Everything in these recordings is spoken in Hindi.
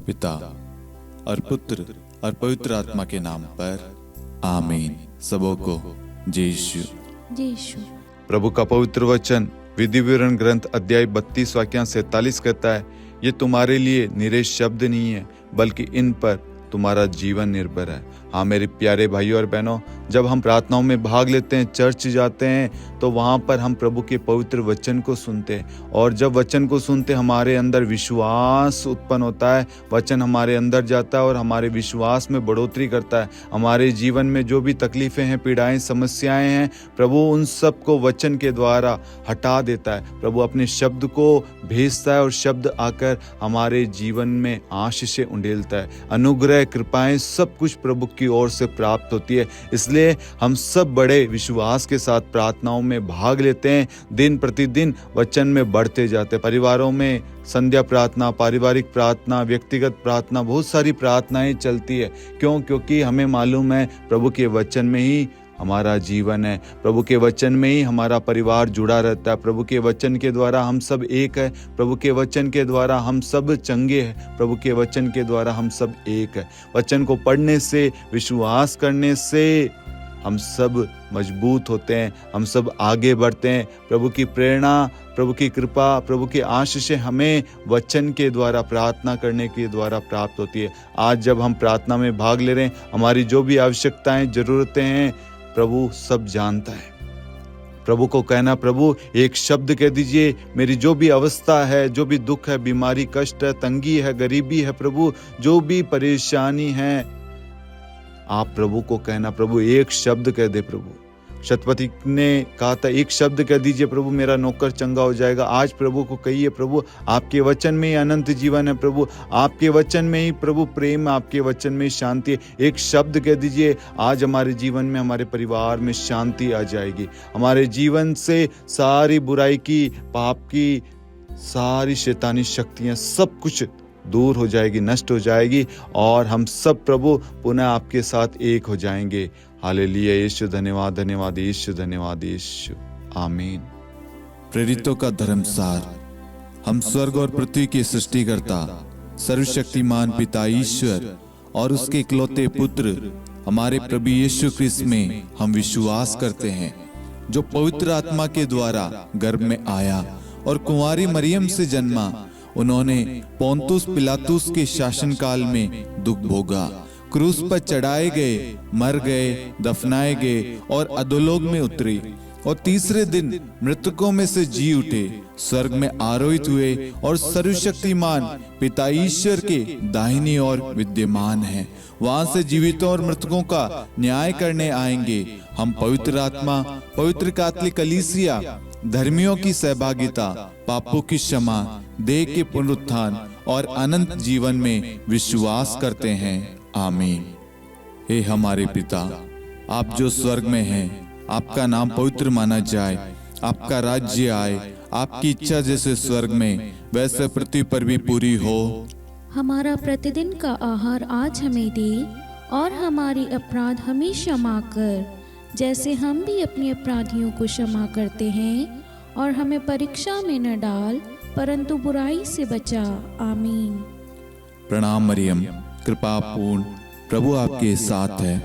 पिता और पुत्र और पवित्र आत्मा के नाम पर आमीन। सबों को जय यीशु। जय यीशु। प्रभु का पवित्र वचन विधि विवरण ग्रंथ अध्याय 32 वाक्य 47 कहता है, ये तुम्हारे लिए निरे शब्द नहीं है बल्कि इन पर तुम्हारा जीवन निर्भर है। हाँ मेरे प्यारे भाइयों और बहनों, जब हम प्रार्थनाओं में भाग लेते हैं, चर्च जाते हैं, तो वहाँ पर हम प्रभु के पवित्र वचन को सुनते हैं। और जब वचन को सुनते हमारे अंदर विश्वास उत्पन्न होता है, वचन हमारे अंदर जाता है और हमारे विश्वास में बढ़ोतरी करता है। हमारे जीवन में जो भी तकलीफें हैं, पीड़ाएं, समस्याएं हैं, प्रभु उन सब को वचन के द्वारा हटा देता है। प्रभु अपने शब्द को भेजता है और शब्द आकर हमारे जीवन में आशीषें उंडेलता है। अनुग्रह, कृपाएं सब कुछ प्रभु की ओर से प्राप्त होती है। इसलिए हम सब बड़े विश्वास के साथ प्रार्थनाओं में भाग लेते हैं, दिन प्रतिदिन वचन में बढ़ते जाते हैं। परिवारों में संध्या प्रार्थना, पारिवारिक प्रार्थना, व्यक्तिगत प्रार्थना, बहुत सारी प्रार्थनाएं चलती है। क्योंकि हमें मालूम है प्रभु के वचन में ही हमारा जीवन है, प्रभु के वचन में ही हमारा परिवार जुड़ा रहता है। प्रभु के वचन के द्वारा हम सब एक है, प्रभु के वचन के द्वारा हम सब चंगे हैं, प्रभु के वचन के द्वारा हम सब एक है। वचन को पढ़ने से, विश्वास करने से हम सब मजबूत होते हैं, हम सब आगे बढ़ते हैं। प्रभु की प्रेरणा, प्रभु की कृपा, प्रभु की आशीषें हमें वचन के द्वारा, प्रार्थना करने के द्वारा प्राप्त होती है। आज जब हम प्रार्थना में भाग ले रहे हैं, हमारी जो भी आवश्यकताएं, जरूरतें हैं, प्रभु सब जानता है। प्रभु को कहना, प्रभु एक शब्द कह दीजिए, मेरी जो भी अवस्था है, जो भी दुख है, बीमारी, कष्ट है, तंगी है, गरीबी है, प्रभु जो भी परेशानी है, आप प्रभु को कहना, प्रभु एक शब्द कह दे। प्रभु शतपति ने कहा था, एक शब्द कह दीजिए प्रभु, मेरा नौकर चंगा हो जाएगा। आज प्रभु को कहिए, प्रभु आपके वचन में ही अनंत जीवन है, प्रभु आपके वचन में ही प्रभु प्रेम, आपके वचन में शांति है। एक शब्द कह दीजिए, आज हमारे जीवन में, हमारे परिवार में शांति आ जाएगी। हमारे जीवन से सारी बुराई की, पाप की, सारी शैतानी शक्तियां, सब कुछ दूर हो जाएगी, नष्ट हो जाएगी और हम सब प्रभु पुनः आपके साथ एक हो जाएंगे। हालेलुया। यीशु धन्यवाद, धन्यवाद यीशु, धन्यवाद यीशु। आमीन। प्रेरितों का धर्मसार। हम स्वर्ग और पृथ्वी के सृष्टिकर्ता, सर्वशक्तिमान पिता ईश्वर और उसके इकलौते पुत्र हमारे प्रभु यीशु क्रिस्त में हम विश्वास करते हैं, जो पवित्र आत्मा के द्वारा गर्भ में आया और कुंवारी मरियम से जन्मा। उन्होंने पोंतुस पिलातुस के शासनकाल में दुख भोगा, क्रूस पर चढ़ाए गए, मर गए, दफनाए गए और अधोलोक में उतरे और तीसरे दिन मृतकों में से जी उठे, स्वर्ग में आरोहित हुए और सर्वशक्तिमान पिता ईश्वर के दाहिनी ओर विद्यमान हैं। वहां से जीवितों और मृतकों का न्याय करने आएंगे। हम पवित्र आत्मा, पवित्र कैथोलिक कलीसिया, धर्मियों की सहभागिता, पापों की क्षमा, देह के पुनरुत्थान और अनंत जीवन में विश्वास करते हैं। आमीन। हे हमारे पिता, आप जो स्वर्ग में हैं, आपका नाम पवित्र माना जाए, आपका राज्य आए, आपकी इच्छा जैसे स्वर्ग में वैसे पृथ्वी पर भी पूरी हो। हमारा प्रतिदिन का आहार आज हमें दे और हमारी अपराध हमें क्षमा कर, जैसे हम भी अपने अपराधियों को क्षमा करते हैं, और हमें परीक्षा में न डाल परंतु बुराई से बचा। आमीन। प्रणाम मरियम, कृपा पूर्ण, प्रभु आपके साथ है।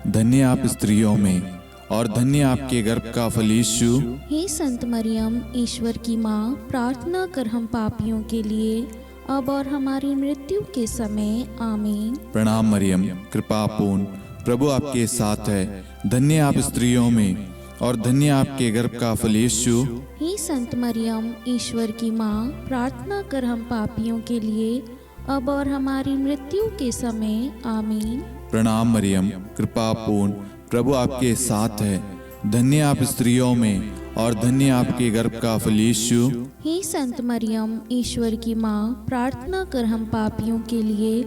धन्य आप स्त्रियों में और धन्य आपके गर्भ का फल यीशु। हे संत मरियम, ईश्वर की माँ, प्रार्थना कर हम पापियों के लिए, अब और हमारी मृत्यु के समय। आमीन। प्रणाम मरियम, कृपा पूर्ण, प्रभु आपके साथ है। धन्य आप स्त्रियों में और धन्य आपके गर्भ का फल यीशु। हे संत मरियम, ईश्वर की माँ, प्रार्थना कर हम पापियों के लिए, अब और हमारी मृत्यु के समय। आमीन। प्रणाम मरियम, कृपा पूर्ण, प्रभु आपके साथ है। धन्य आप स्त्रियों में और धन्य आपके गर्भ का फल यीशु। हे संत मरियम, ईश्वर की माँ, प्रार्थना कर हम पापियों के लिए,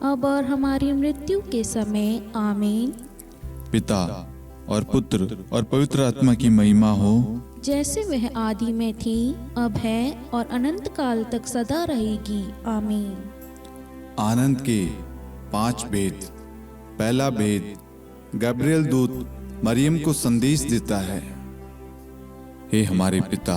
अब और हमारी मृत्यु के समय। आमीन। पिता और पुत्र और पवित्र आत्मा की महिमा हो, जैसे वह आदि में थी, अब है और अनंत काल तक सदा रहेगी। आमीन। आनंद के 5 भेद। पहला भेद, गब्रिएल दूत मरियम को संदेश देता है। हे हमारे पिता,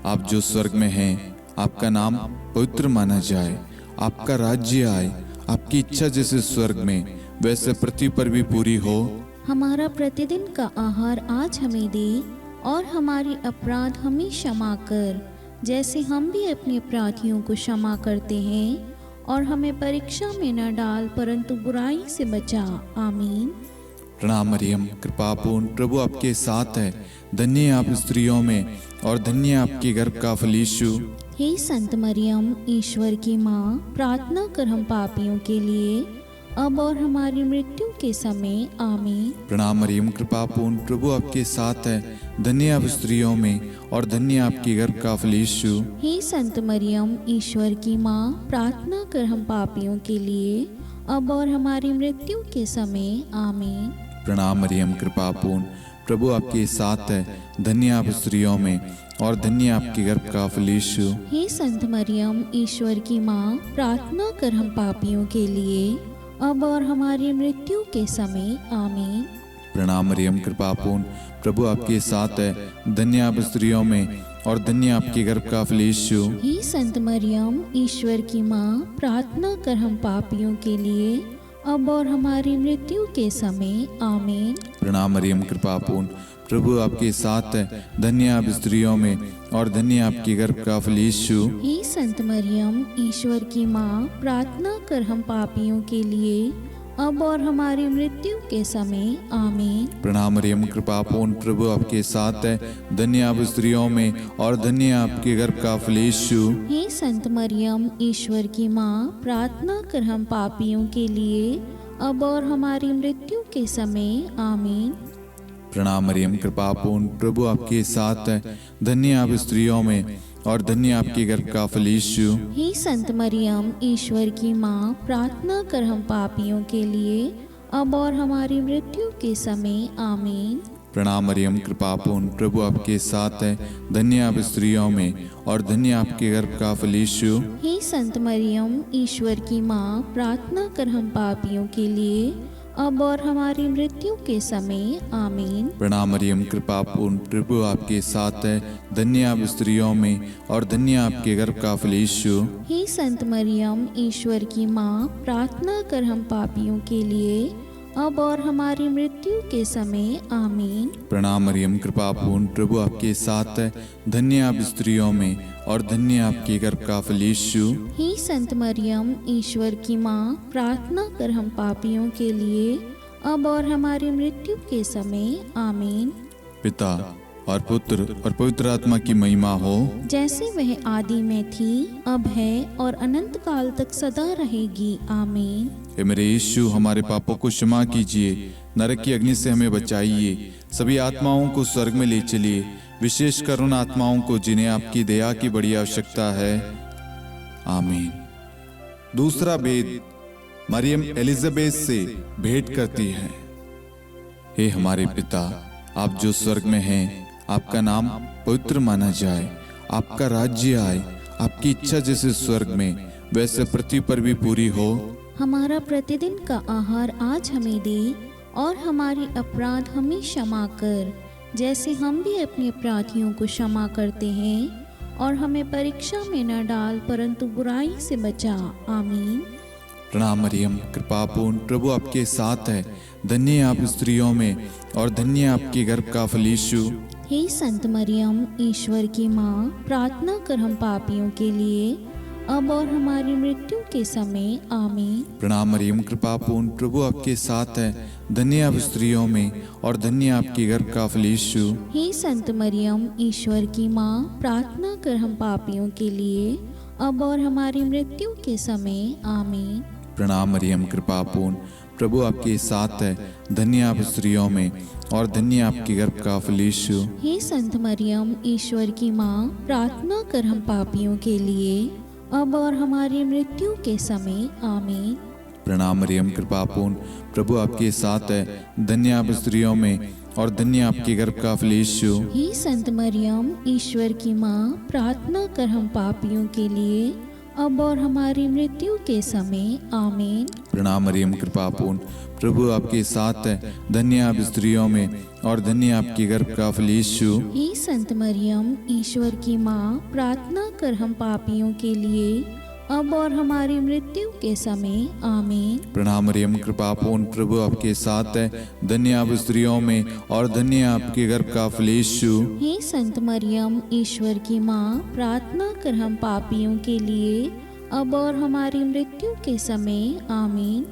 आप जो स्वर्ग में हैं, आपका नाम पवित्र माना जाए, आपका राज्य आए, आपकी इच्छा जैसे स्वर्ग में वैसे पृथ्वी पर भी पूरी हो। हमारा प्रतिदिन का आहार आज हमें दे, और हमारे अपराध हमें क्षमा कर, जैसे हम भी अपने अपराधियों को क्षमा करते हैं। और हमें परीक्षा में न डाल, परंतु बुराई से बचा। आमीन। प्रणाम मरियम, कृपापूर्ण, प्रभु आपके साथ है। धन्य है आप स्त्रियों में, और धन्य है आपके गर्भ का फल यीशु। हे संत मरियम, ईश्वर की माँ, प्रार्थना कर हम पापियों के लिए, अब और हमारी मृत्यु के समय। आमीन। प्रणाम मरियम, कृपापूर्ण, प्रभु आपके साथ है। धन्य है आप स्त्रियों में, और धन्य है आपके गर्भ का फल यीशु। हे संत मरियम, ईश्वर की माँ, प्रार्थना कर हम पापियों के लिए, अब और हमारी मृत्यु के समय। आमीन। प्रणाम मरियम, कृपापूर्ण, प्रभु आपके साथ है। धन्य है आप स्त्रियों में, और धन्य है आपके गर्भ का फल यीशु। हे संत मरियम, ईश्वर की माँ, प्रार्थना कर हम पापियों के लिए, अब और हमारी मृत्यु के समय। आमीन। प्रणाम मरियम, कृपापूर्ण, प्रभु आपके साथ है। धन्य है आप स्त्रियों में, और धन्य है आपके गर्भ का फल यीशु। हे संत मरियम, ईश्वर की माँ, प्रार्थना कर हम पापियों के लिए, अब और हमारी मृत्यु के समय। आमीन। प्रणाम मरियम, कृपापूर्ण, प्रभु आपके साथ है। धन्य है आप स्त्रियों में, और धन्य है आपके गर्भ का फल यीशु। हे संत मरियम, ईश्वर की माँ, प्रार्थना कर हम पापियों के लिए, अब और हमारी मृत्यु के समय। आमीन। प्रणाम मरियम, कृपापूर्ण, प्रभु आपके साथ है। धन्य है आप स्त्रियों में, और धन्य है आपके गर्भ का फल यीशु। हे संत मरियम, ईश्वर की माँ, प्रार्थना कर हम पापियों के लिए, अब और हमारी मृत्यु के समय। आमीन। प्रणाम मरियम, कृपापूर्ण, प्रभु आपके साथ है। धन्य है आप स्त्रियों में, और धन्य है आपके गर्भ का फल यीशु। हे संत मरियम, ईश्वर की माँ, प्रार्थना कर हम पापियों के लिए, अब और हमारी मृत्यु के समय। आमीन। प्रणाम मरियम, कृपापूर्ण, प्रभु आपके साथ है। धन्य है आप स्त्रियों में, और धन्य है आपके गर्भ का फल यीशु। हे संत मरियम, ईश्वर की माँ, प्रार्थना कर हम पापियों के लिए, अब और हमारी मृत्यु के समय। आमीन। प्रणाम मरियम, कृपापूर्ण, प्रभु आपके साथ है। धन्य है आप स्त्रियों में, और धन्य है आपके गर्भ का फल यीशु। हे संत मरियम, ईश्वर की माँ, प्रार्थना कर हम पापियों के लिए, अब और हमारी मृत्यु के समय। आमीन। प्रणाम मरियम, कृपापूर्ण, प्रभु आपके साथ है। धन्य है आप स्त्रियों में, और धन्य है आपके गर्भ का फल यीशु। हे संत मरियम, ईश्वर की माँ, प्रार्थना कर हम पापियों के लिए, अब और हमारी मृत्यु के समय। आमीन। पिता और पुत्र और पवित्र आत्मा की महिमा हो, जैसे वह आदि में थी, अब है, और अनंत काल तक सदा रहेगी। आमीन। हे मेरे यीशु, हमारे पापों को क्षमा कीजिए, नरक की अग्नि से हमें बचाइए, सभी आत्माओं को स्वर्ग में ले चलिए, विशेषकर उन आत्माओं को जिन्हें आपकी दया की बड़ी आवश्यकता है। आमीन। दूसरा भेद, मरियम एलिजाबेथ से भेंट करती है। हे हमारे पिता, आप जो स्वर्ग में हैं, आपका नाम पवित्र माना जाए, आपका राज्य आए, आपकी इच्छा जैसे स्वर्ग में वैसे पृथ्वी पर भी पूरी हो। हमारा प्रतिदिन का आहार आज हमें दे, और हमारे अपराध हमें क्षमा कर, जैसे हम भी अपने अपराधियों को क्षमा करते हैं। और हमें परीक्षा में न डाल, परंतु बुराई से बचा। आमीन। प्रणाम मरियम, कृपापूर्ण, प्रभु आपके साथ है। धन्य है आप स्त्रियों में, और धन्य है आपके गर्भ का फल यीशु। हे संत मरियम, ईश्वर की माँ, प्रार्थना कर हम पापियों के लिए, अब और हमारी मृत्यु के समय। आमीन। प्रणाम मरियम, कृपापूर्ण, प्रभु आपके साथ है। धन्य है आप स्त्रियों में, और धन्य है आपके गर्भ का फल यीशु। हे संत मरियम, ईश्वर की माँ, प्रार्थना कर हम पापियों के लिए, अब और हमारी मृत्यु के समय। आमीन। प्रणाम मरियम, कृपापूर्ण, प्रभु आपके साथ है। धन्य है आप स्त्रियों में, और धन्य है आपके गर्भ का फल यीशु। हे संत मरियम, ईश्वर की माँ, प्रार्थना कर हम पापियों के लिए, अब और हमारी मृत्यु के समय। आमीन। प्रणाम मरियम, कृपापूर्ण, प्रभु आपके साथ है। धन्य है आप स्त्रियों में, और धन्य है आपके गर्भ का फल यीशु। हे संत मरियम, ईश्वर की माँ, प्रार्थना कर हम पापियों के लिए, अब और हमारी मृत्यु के समय। आमीन। प्रणाम मरियम, कृपापूर्ण, प्रभु आपके साथ है। धन्य है आप स्त्रियों में, और धन्य है आपके गर्भ का फल यीशु। हे संत मरियम, ईश्वर की माँ, प्रार्थना कर हम पापियों के लिए, अब और हमारी मृत्यु के समय आमीन। प्रणाम मरियम, कृपा पूर्ण, प्रभु आपके साथ है। धन्य आप स्त्रियों में और धन्य आपके गर्भ का फल यीशु। हे संत मरियम, ईश्वर की माँ, प्रार्थना कर हम पापियों के लिए अब और हमारी मृत्यु के समय आमीन।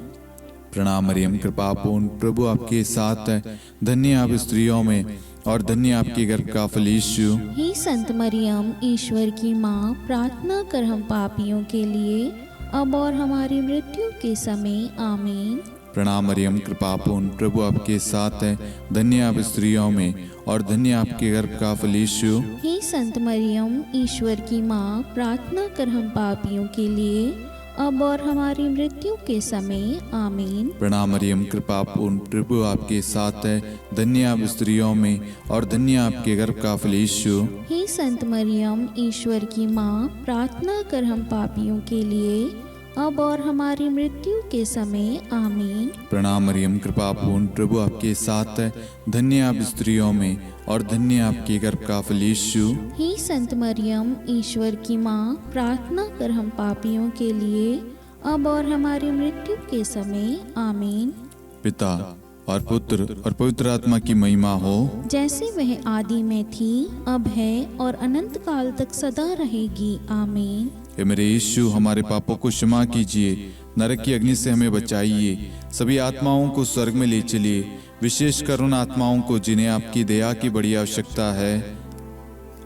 प्रणाम मरियम, कृपा पूर्ण, प्रभु आपके साथ है। धन्य आप स्त्रियों में और धन्य आपके गर्भ का फल यीशु। हे संत मरियम, ईश्वर की माँ, प्रार्थना कर हम पापियों के लिए अब और हमारी मृत्यु के समय आमीन। प्रणाम मरियम, कृपा पूर्ण, प्रभु आपके साथ है। धन्य आप स्त्रियों में और धन्य आपके गर्भ का फल यीशु। हे संत मरियम, ईश्वर की माँ, प्रार्थना कर हम पापियों के लिए अब और हमारी मृत्यु के समय आमीन। प्रणाम मरियम, कृपा पूर्ण, प्रभु आपके साथ है। धन्य आप स्त्रियों में और धन्य आपके गर्भ का फल यीशु। हे संत मरियम, ईश्वर की माँ, प्रार्थना कर हम पापियों के लिए अब और हमारी मृत्यु के समय आमीन। प्रणाम मरियम, कृपा पूर्ण, प्रभु आपके साथ है। धन्य आप स्त्रियों में और धन्य आपके गर्भ का फल यीशु। हे संत मरियम, ईश्वर की माँ, प्रार्थना कर हम पापियों के लिए अब और हमारी मृत्यु के समय आमीन। पिता और पुत्र और पवित्र आत्मा की महिमा हो, जैसे वह आदि में थी, अब है और अनंत काल तक सदा रहेगी आमीन। हे मेरे यीशु, हमारे पापों को क्षमा कीजिए, नरक की अग्नि से हमें बचाइए, सभी आत्माओं को स्वर्ग में ले चलिए, विशेषकर उन आत्माओं को जिन्हें आपकी दया की बड़ी आवश्यकता है।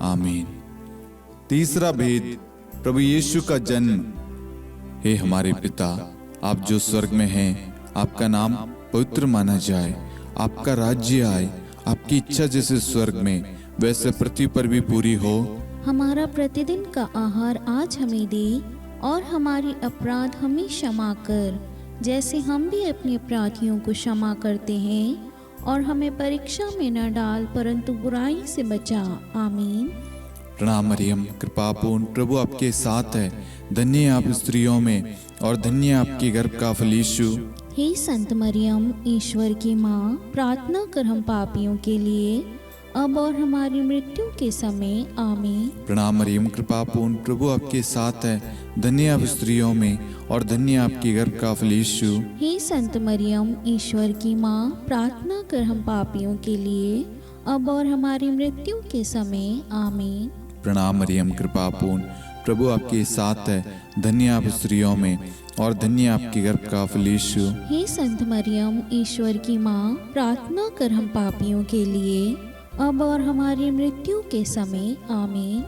आमीन। तीसरा भेद, प्रभु यीशु का जन्म। हे हमारे पिता, आप जो स्वर्ग में हैं, आपका नाम पवित्र माना जाए, आपका राज्य आए, आपकी इच्छा जैसे स्वर्ग में वैसे पृथ्वी पर भी पूरी हो। हमारा प्रतिदिन का आहार आज हमें दे और हमारी अपराध हमें क्षमा कर, जैसे हम भी अपने अपराधियों को क्षमा करते हैं, और हमें परीक्षा में न डाल परंतु बुराई से बचा आमीन। प्रणाम मरियम, कृपा पूर्ण, प्रभु आपके साथ है। धन्य आप स्त्रियों में और धन्य आपके गर्भ का फल यीशु। हे संत मरियम, ईश्वर की माँ, प्रार्थना कर हम पापियों के लिए अब और हमारी मृत्यु के समय आमीन। प्रणाम मरियम, कृपा पूर्ण, प्रभु आपके साथ है। धन्य आप स्त्रियों में और धन्य आपके गर्भ का फल यीशु। हे संत मरियम, ईश्वर की माँ, प्रार्थना कर हम पापियों के लिए अब और हमारी मृत्यु के समय आमीन। प्रणाम मरियम, कृपा पूर्ण, प्रभु आपके साथ है। धन्य आप स्त्रियों में और धन्य आपके गर्भ का फल यीशु। हे संत मरियम, ईश्वर की माँ, प्रार्थना कर हम पापियों के लिए अब और हमारी मृत्यु के समय आमीन।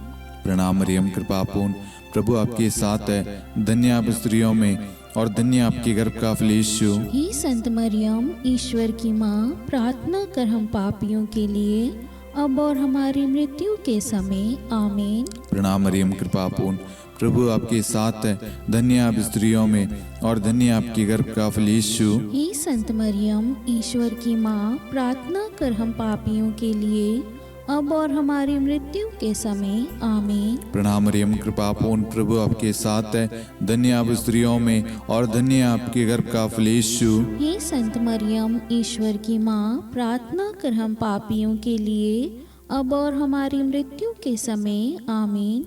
प्रणाम मरियम, कृपा पूर्ण, प्रभु आपके साथ है। धन्य आप स्त्रियों में और धन्य आपके गर्भ का फल यीशु। हे संत मरियम, ईश्वर की माँ, प्रार्थना कर हम पापियों के लिए अब और हमारी मृत्यु के समय आमीन। प्रणाम मरियम, कृपा पूर्ण, प्रभु आपके साथ है। धन्य आप स्त्रियों में और धन्य आपके गर्भ का फल यीशु। हे संत मरियम, ईश्वर की माँ, प्रार्थना कर हम पापियों के लिए अब और हमारी मृत्यु के समय आमीन। प्रणाम मरियम, कृपा पूर्ण, प्रभु आपके साथ है। धन्य आप स्त्रियों में और धन्य आपके गर्भ का फल यीशु। हे संत मरियम, ईश्वर की माँ, प्रार्थना कर हम पापियों के लिए अब और हमारी मृत्यु के समय आमीन।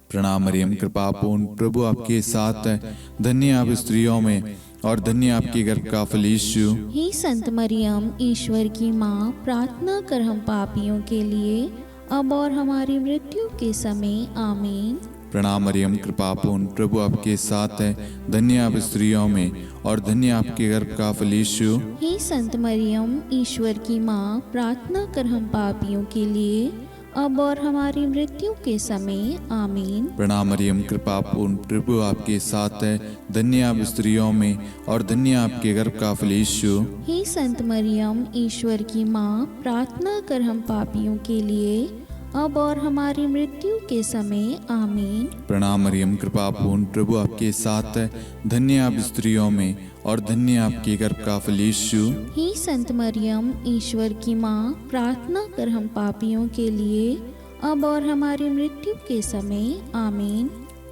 प्रणाम मरियम, कृपा पूर्ण, प्रभु आपके साथ है। धन्य आप स्त्रियों में और धन्य आपके गर्भ का फल यीशु। हे संत मरियम, ईश्वर की माँ, प्रार्थना कर हम पापियों के लिए अब और हमारी मृत्यु के समय आमीन। प्रणाम मरियम, कृपा पूर्ण, प्रभु आपके साथ है। धन्य आप स्त्रियों में और धन्य आपके गर्भ का फल यीशु। हे संत मरियम, ईश्वर की माँ, प्रार्थना कर हम पापियों के लिए अब और हमारी मृत्यु के समय आमीन। प्रणाम मरियम, कृपा पूर्ण, प्रभु आपके साथ है। धन्य आप स्त्रियों में और धन्य आपके गर्भ का फल यीशु। हे संत मरियम, ईश्वर की माँ, प्रार्थना कर हम पापियों के लिए अब और हमारी मृत्यु के समय आमीन। प्रणाम मरियम, कृपा पूर्ण, प्रभु आपके साथ है। धन्य आप स्त्रियों में और धन्य आपके गर्भ का फल यीशु। हे संत मरियम, ईश्वर की माँ, प्रार्थना कर हम पापियों के लिए अब और हमारी मृत्यु के समय आमीन।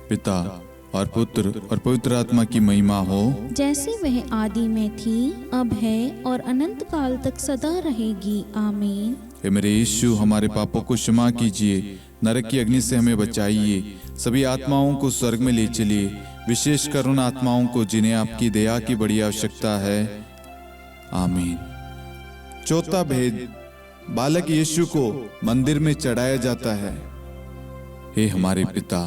पिता और पुत्र और पवित्र आत्मा की महिमा हो, जैसे वह आदि में थी, अब है और अनंत काल तक सदा रहेगी आमीन। हे मेरे यीशु, हमारे पापों को क्षमा कीजिए, नरक की अग्नि से हमें बचाइए, सभी आत्माओं को स्वर्ग में ले चलिए, विशेषकर उन आत्माओं को जिन्हें आपकी दया की बड़ी आवश्यकता है। आमीन। चौथा भेद, बालक यीशु को मंदिर में चढ़ाया जाता है। हे हमारे पिता,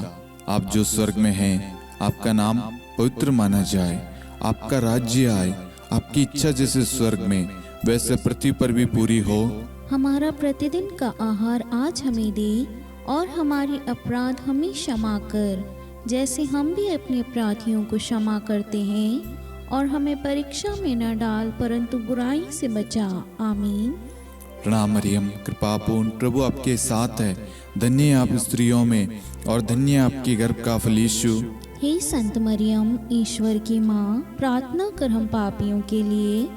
आप जो स्वर्ग में हैं, आपका नाम पवित्र माना जाए, आपका राज्य आए, आपकी इच्छा जैसे स्वर्ग में वैसे पृथ्वी पर भी पूरी हो। हमारा प्रतिदिन का आहार आज हमें दे, और हमारे अपराध हमें क्षमा कर, जैसे हम भी अपने अपराधियों को क्षमा करते हैं, और हमें परीक्षा में न डाल, परंतु बुराई से बचा। आमीन। प्रणाम मरियम, कृपापूर्ण, प्रभु आपके साथ है, धन्य है आप स्त्रियों में, और धन्य है आपके गर्भ का फल यीशु। हे संत मरियम, ईश्वर की माँ, प्रार्थना कर हम पापियों के लिए,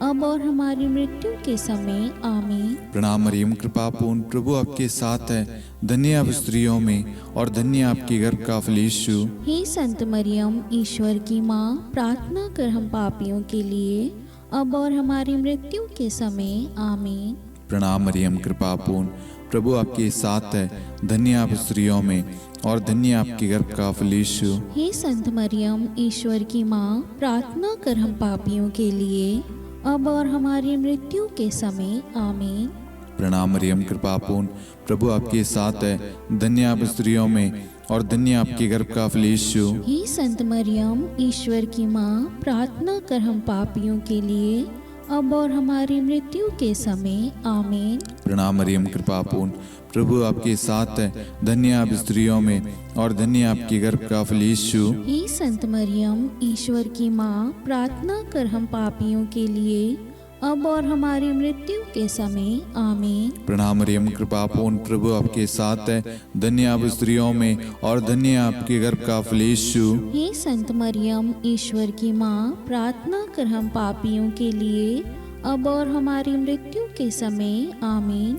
अब और हमारी मृत्यु के समय। आमीन। प्रणाम मरियम, कृपापूर्ण, प्रभु आपके साथ है, धन्य है आप स्त्रियों में, और धन्य है आपके गर्भ का फल यीशु। हे संत मरियम, ईश्वर की माँ, प्रार्थना कर हम पापियों के लिए, अब और हमारी मृत्यु के समय। आमीन। प्रणाम मरियम, कृपापूर्ण, प्रभु आपके साथ है, धन्य है आप स्त्रियों में, और धन्य है आपके गर्भ का फल यीशु। हे संत मरियम, ईश्वर की माँ, प्रार्थना कर हम पापियों के लिए, अब और हमारी मृत्यु के समय। आमीन। प्रणाम मरियम, कृपापूर्ण, प्रभु आपके साथ है, धन्य है आप स्त्रियों में, और धन्य है आपके गर्भ का फल यीशु। हे संत मरियम, ईश्वर की माँ, प्रार्थना कर हम पापियों के लिए, अब और हमारी मृत्यु के समय। आमीन। प्रणाम मरियम, कृपापूर्ण, प्रभु आपके साथ है, धन्य है आप स्त्रियों में, और धन्य है आपके गर्भ का फल यीशु। हे संत मरियम, ईश्वर की माँ, प्रार्थना कर हम पापियों के लिए, अब और हमारी मृत्यु के समय। आमीन। प्रणाम मरियम, कृपापूर्ण, प्रभु आपके साथ है, धन्य है आप स्त्रियों में, और धन्य है आपके गर्भ का फल यीशु। हे संत मरियम, ईश्वर की माँ, प्रार्थना कर हम पापियों के लिए, अब और हमारी मृत्यु के समय। आमीन।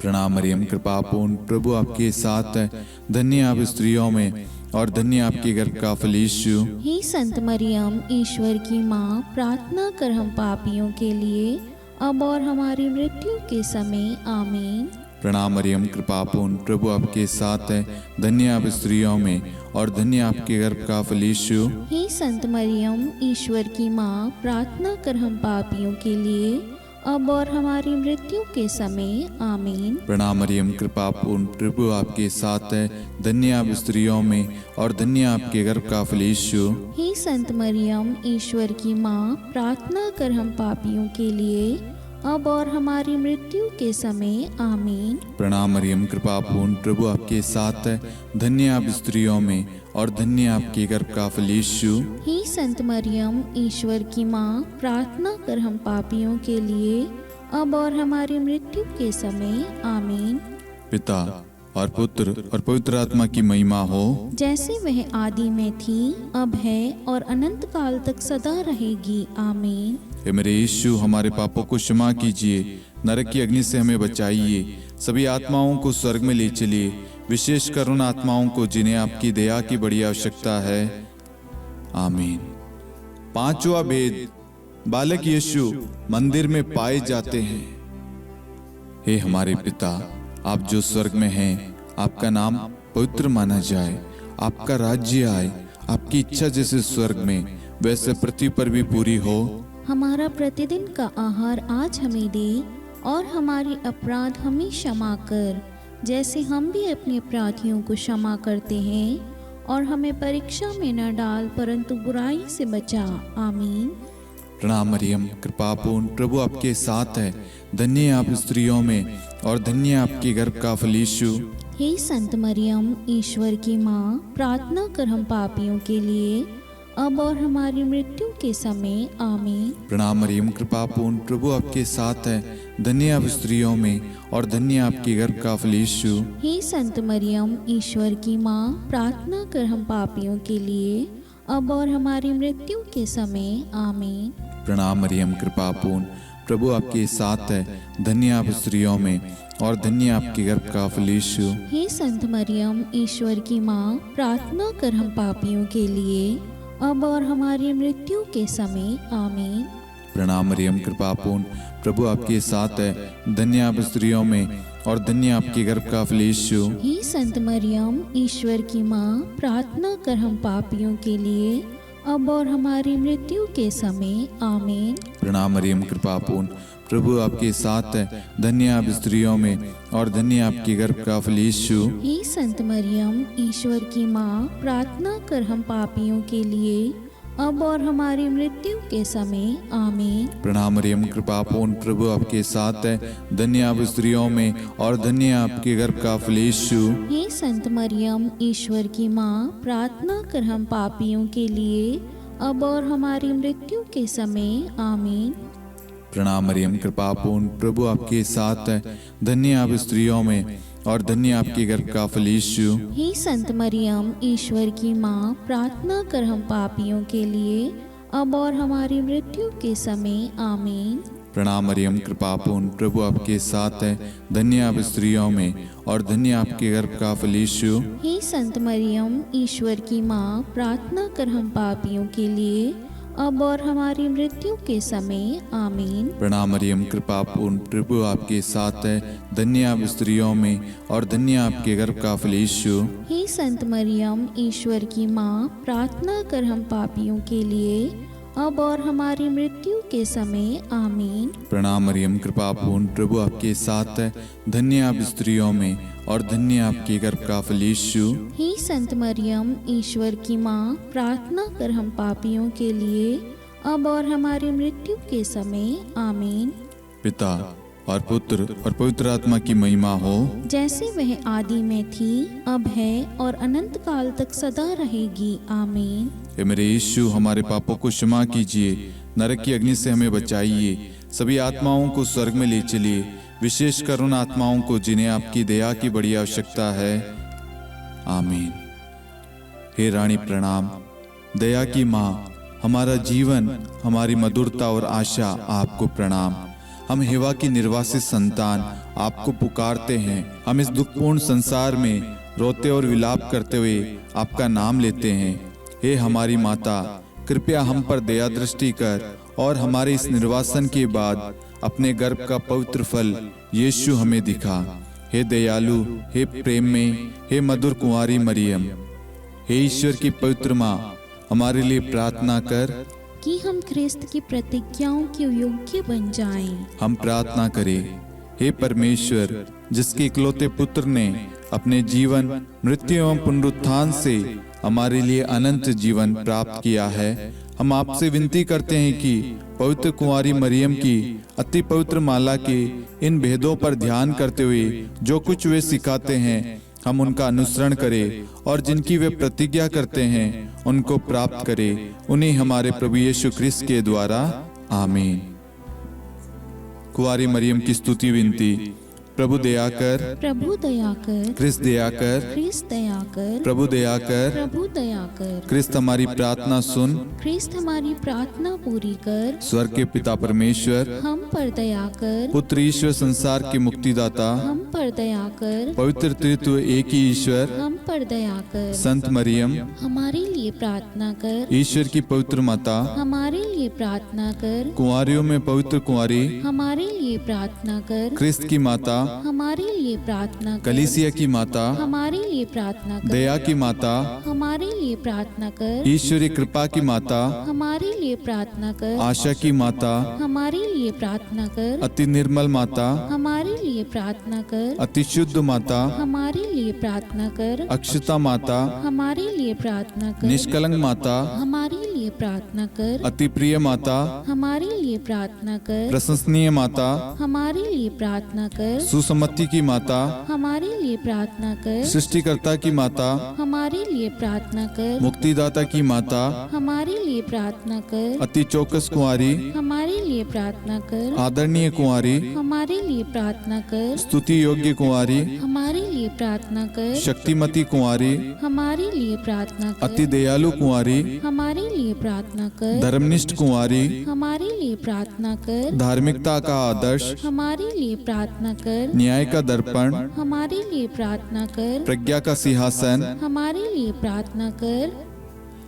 प्रणाम मरियम, कृपापूर्ण, प्रभु आपके साथ है, धन्य है आप स्त्रियों में, और धन्य है आपके गर्भ का फल यीशु। हे संत मरियम, ईश्वर की माँ, प्रार्थना कर हम पापियों के लिए, अब और हमारी मृत्यु के समय। आमीन। प्रणाम मरियम, कृपापूर्ण, प्रभु आपके साथ है, धन्य है आप स्त्रियों में, और धन्य है आपके गर्भ का फल यीशु। हे संत मरियम, ईश्वर की माँ, प्रार्थना कर हम पापियों के लिए, अब और हमारी मृत्यु के समय। आमीन। प्रणाम मरियम, कृपापूर्ण, प्रभु आपके साथ है, धन्य है आप स्त्रियों में, और धन्य है आपके गर्भ का फल यीशु। हे संत मरियम, ईश्वर की माँ, प्रार्थना कर हम पापियों के लिए, अब और हमारी मृत्यु के समय। आमीन। प्रणाम मरियम, कृपापूर्ण, प्रभु आपके साथ है, धन्य है आप स्त्रियों में, और धन्य है आपके गर्भ का फल यीशु। हे संत मरियम, ईश्वर की माँ, प्रार्थना कर हम पापियों के लिए, अब और हमारी मृत्यु के समय। आमीन। पिता और पुत्र और पवित्र आत्मा की महिमा हो, जैसे वह आदि में थी, अब है, और अनंत काल तक सदा रहेगी। आमीन। हे मेरे यीशु, हमारे पापों को क्षमा कीजिए, नरक की अग्नि से हमें बचाइए, सभी आत्माओं को स्वर्ग में ले चलिए, विशेषकर उन आत्माओं को जिन्हें आपकी दया की बड़ी आवश्यकता है। आमीन। पांचवा भेद, बालक यीशु मंदिर में पाए जाते हैं। हे हमारे पिता, आप जो स्वर्ग में हैं, आपका नाम पवित्र माना जाए, आपका राज्य आए, आपकी इच्छा जैसे स्वर्ग में वैसे पृथ्वी पर भी पूरी हो। हमारा प्रतिदिन का आहार आज हमें दे, और हमारे अपराध हमें क्षमा कर, जैसे हम भी अपने अपराधियों को क्षमा करते हैं, और हमें परीक्षा में न डाल, परंतु बुराई से बचा। आमीन। प्रणाम मरियम, कृपापूर्ण, प्रभु आपके साथ है, धन्य है आप स्त्रियों में, और धन्य है आपके गर्भ का फल यीशु। हे संत मरियम, ईश्वर की माँ, प्रार्थना कर हम पापियों के लिए, अब और हमारी मृत्यु के समय। आमीन। प्रणाम मरियम, कृपापूर्ण, प्रभु आपके साथ है, धन्य है आप स्त्रियों में, और धन्य है आपके गर्भ का फल यीशु। हे संत मरियम, ईश्वर की माँ, प्रार्थना कर हम पापियों के लिए, अब और हमारी मृत्यु के समय। आमीन। प्रणाम मरियम, कृपापूर्ण, प्रभु आपके साथ है, धन्य है आप स्त्रियों में, और धन्य है आपके गर्भ का फल यीशु। हे संत मरियम, ईश्वर की माँ, प्रार्थना कर हम पापियों के लिए, अब और हमारी मृत्यु के समय। आमीन। प्रणाम मरियम कृपापूर्ण, प्रभु आपके साथ है, धन्य आप स्त्रियों में और धन्य आपके गर्भ का फल यीशु। हे संत मरियम, ईश्वर की माँ, प्रार्थना कर हम पापियों के लिए, अब और हमारी मृत्यु के समय। आमीन। प्रणाम मरियम कृपापूर्ण, प्रभु आपके साथ है, धन्य आप स्त्रियों में और धन्य आपके गर्भ का फल यीशु। हे संत मरियम, ईश्वर की माँ, प्रार्थना कर हम पापियों के लिए, अब और हमारी मृत्यु के समय। आमीन। प्रणाम मरियम कृपापूर्ण, प्रभु आपके साथ है, धन्य आप स्त्रियों में और धन्य आपके गर्भ का फल यीशु। हे संत मरियम, ईश्वर की माँ, प्रार्थना कर हम पापियों के लिए, अब और हमारी मृत्यु के समय। आमीन। प्रणाम मरियम कृपापूर्ण, प्रभु आपके साथ है, धन्य आप स्त्रियों में और धन्य आपके गर्भ का फल यीशु। हे संत मरियम, ईश्वर की माँ, प्रार्थना कर हम पापियों के लिए, अब और हमारी मृत्यु के समय। आमीन। प्रणाम मरियम कृपापूर्ण, प्रभु आपके साथ है, धन्य आप स्त्रियों में और धन्य आपके गर्भ का फल यीशु। हे संत मरियम, ईश्वर की माँ, प्रार्थना कर हम पापियों के लिए, अब और हमारी मृत्यु के समय। आमीन। प्रणाम मरियम कृपापूर्ण, प्रभु आपके साथ है, धन्य आप स्त्रियों में और धन्य आपके गर्भ का फल यीशु। हे संत मरियम, ईश्वर की माँ, प्रार्थना कर हम पापियों के लिए, अब और हमारी मृत्यु के समय। आमीन। प्रणाम मरियम कृपापूर्ण, प्रभु आपके साथ है, धन्य आप स्त्रियों में और धन्य आपके गर्भ का फल यीशु। हे संत मरियम, ईश्वर की माँ, प्रार्थना कर हम पापियों के लिए, अब और हमारी मृत्यु के समय। आमीन। पिता और पुत्र और पवित्र आत्मा की महिमा हो, जैसे वह आदि में थी, अब है और अनंत काल तक सदा रहेगी। आमीन। हे मेरे यीशु, हमारे पापों को क्षमा कीजिए, नरक की अग्नि से हमें बचाइए, सभी आत्माओं को स्वर्ग में ले चलिए, विशेषकर उन आत्माओं को जिन्हें आपकी दया की बड़ी आवश्यकता है। आमीन। हे रानी प्रणाम, दया की माँ, हमारा जीवन, हमारी मधुरता और आशा आपको प्रणाम। हम हेवा की निर्वासित संतान आपको पुकारते हैं। हम इस दुखपूर्ण संसार में रोते और विलाप करते हुए आपका नाम लेते हैं। हे हमारी माता, कृपया हम पर दया दृष्टि कर और हमारे इस निर्वासन के बाद अपने गर्भ का पवित्र फल यीशु हमें दिखा। हे दयालु, हे प्रेम में, हे मधुर कुंवारी मरियम, हे ईश्वर की पवित्र माँ, हमारे लिए प्रार्थना कर कि हम ख्रिस्त की प्रतिज्ञाओं के योग्य बन जाएं। हम प्रार्थना करें। हे परमेश्वर, जिसके इकलौते पुत्र ने अपने जीवन, मृत्यु एवं पुनरुत्थान से हमारे लिए अनंत जीवन प्राप्त किया है, हम आपसे विनती करते हैं कि पवित्र कुंवारी मरियम की अति पवित्र माला के इन भेदों पर ध्यान करते हुए जो कुछ वे सिखाते हैं, हम उनका अनुसरण करें और जिनकी वे प्रतिज्ञा करते हैं उनको प्राप्त करें, उन्हीं हमारे प्रभु यीशु ख्रिस्त के द्वारा। आमीन। कुंवारी मरियम की स्तुति विनती। प्रभु दया कर, प्रभु दया कर, ख्रिस्त दया कर, ख्रिस्त दया कर, प्रभु दया कर, प्रभु दया कर, ख्रिस्त हमारी प्रार्थना सुन, ख्रिस्त हमारी प्रार्थना पूरी कर, स्वर्ग के पिता परमेश्वर, हम पर दया कर, पुत्र ईश्वर संसार के मुक्तिदाता, हम पर दया कर, पवित्र त्रित्व एक ही ईश्वर, हम पर दया कर, संत मरियम, हमारे लिए प्रार्थना कर, ईश्वर की पवित्र माता, हमारे लिए प्रार्थना कर, कुंवारियों में पवित्र कुंवारी, हमारे लिए प्रार्थना कर, ख्रिस्त की माता, हमारे लिए प्रार्थना कर, कलीसिया की माता, हमारे लिए प्रार्थना कर, दया की माता, हमारे लिए प्रार्थना कर, ईश्वरी कृपा की माता, हमारे लिए प्रार्थना कर, आशा की माता, हमारे लिए प्रार्थना कर, अति निर्मल माता, हमारे लिए प्रार्थना कर, अति शुद्ध माता, हमारे लिए प्रार्थना कर, अक्षता माता, हमारे लिए प्रार्थना कर, निष्कलंक माता, हमारे लिए प्रार्थना कर, अति प्रिय माता, हमारे लिए प्रार्थना कर, प्रशंसनीय माता, हमारे लिए प्रार्थना कर, सुसमति की माता, हमारे लिए प्रार्थना कर, सृष्टिकर्ता की माता, हमारे लिए प्रार्थना कर, मुक्तिदाता की माता, हमारे लिए प्रार्थना कर, अति चौकस कुंवारी, हमारे लिए प्रार्थना कर, आदरणीय कुंवारी, हमारे लिए प्रार्थना कर, स्तुति योग्य कुंवारी, हमारे लिए प्रार्थना कर, शक्तिमती कुंवारी, हमारे लिए प्रार्थना कर, अति दयालु कुंवारी, हमारे लिए प्रार्थना कर, धर्मनिष्ठ कुंवारी, हमारे लिए प्रार्थना कर, धार्मिकता का आदर्श, हमारे लिए प्रार्थना कर, न्याय का दर्पण, हमारे लिए प्रार्थना कर, प्रज्ञा का सिंहासन, हमारे लिए प्रार्थना कर,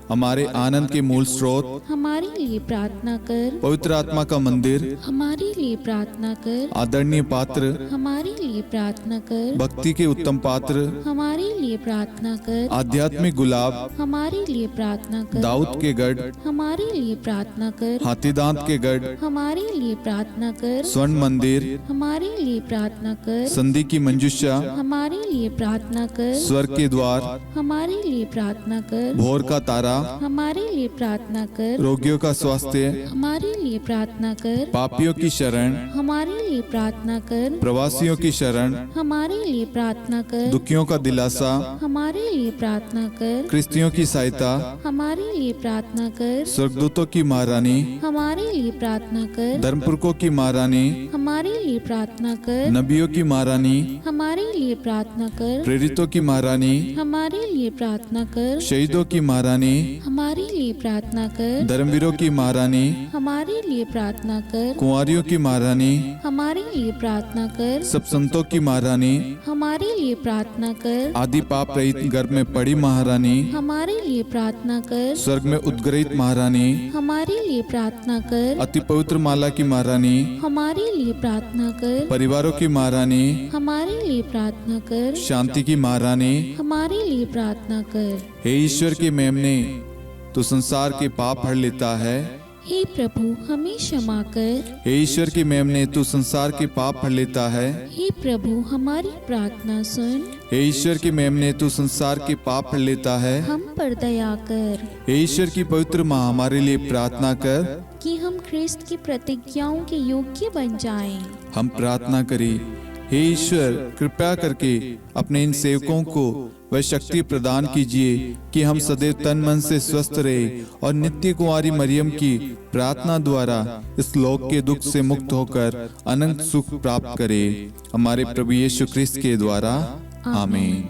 हमारे आनंद के मूल स्रोत, हमारे लिए प्रार्थना कर। पवित्र आत्मा का मंदिर, हमारे लिए प्रार्थना कर। आदरणीय पात्र, हमारे लिए प्रार्थना कर। भक्ति के उत्तम पात्र, हमारे लिए प्रार्थना कर। आध्यात्मिक गुलाब, हमारे लिए प्रार्थना कर। दाऊद के गढ़, हमारे लिए प्रार्थना कर। हाथीदांत के गढ़, हमारे लिए प्रार्थना कर। स्वर्ण मंदिर, हमारे लिए प्रार्थना कर। संधि की मंजुषा, हमारे लिए प्रार्थना कर। स्वर्ग के द्वार, हमारे लिए प्रार्थना कर। भोर का तारा, हमारे लिए प्रार्थना कर। रोगियों का स्वास्थ्य, हमारे लिए प्रार्थना कर। पापियों की शरण, हमारे लिए प्रार्थना कर। प्रवासियों की शरण, हमारे लिए प्रार्थना कर। दुखियों का दिलासा, हमारे लिए प्रार्थना कर। क्रिस्तियों की सहायता, हमारे लिए प्रार्थना कर। स्वर्गदूतों की महारानी, हमारे लिए प्रार्थना कर। धर्मपुरखों की महारानी, हमारे लिए प्रार्थना कर। नबियों की महारानी, हमारे लिए प्रार्थना कर। प्रेरितों की महारानी, हमारे लिए प्रार्थना कर। शहीदों की महारानी, हमारे लिए प्रार्थना कर। धर्मवीरों की महारानी, हमारे लिए प्रार्थना कर। कुंवारियों की महारानी, हमारे लिए प्रार्थना कर। सब संतों की महारानी, हमारे लिए प्रार्थना कर। आदि पाप रहित गर्भ में पड़ी महारानी, हमारे लिए प्रार्थना कर। स्वर्ग में उद्गृहित महारानी, हमारे लिए प्रार्थना कर। अति पवित्र माला की महारानी, हमारे लिए प्रार्थना कर। परिवारों की महारानी, हमारे लिए प्रार्थना कर। शांति की महारानी, हमारे लिए प्रार्थना कर। हे ईश्वर के मेमने, तू संसार के पाप हर लेता है। हे प्रभु हमें क्षमा कर। हे ईश्वर के मेमने, तू संसार के पाप हर लेता है। हे प्रभु हमारी प्रार्थना सुन। हे ईश्वर के मेमने, तू संसार के पाप हर लेता है। हम पर दया कर हे ईश्वर की पवित्र माँ, हमारे लिए प्रार्थना कर। कि हम ख्रिस्त की प्रतिज्ञाओं के योग्य बन जाएं। हम प्रार्थना करें, हे ईश्वर कृपया करके अपने इन सेवकों को वह शक्ति प्रदान कीजिए कि हम सदैव तन मन से स्वस्थ रहे और नित्य कुंवारी मरियम की प्रार्थना द्वारा इस लोक के दुख से मुक्त होकर अनंत सुख प्राप्त करें। हमारे प्रभु यीशु ख्रिस्त के द्वारा आमीन।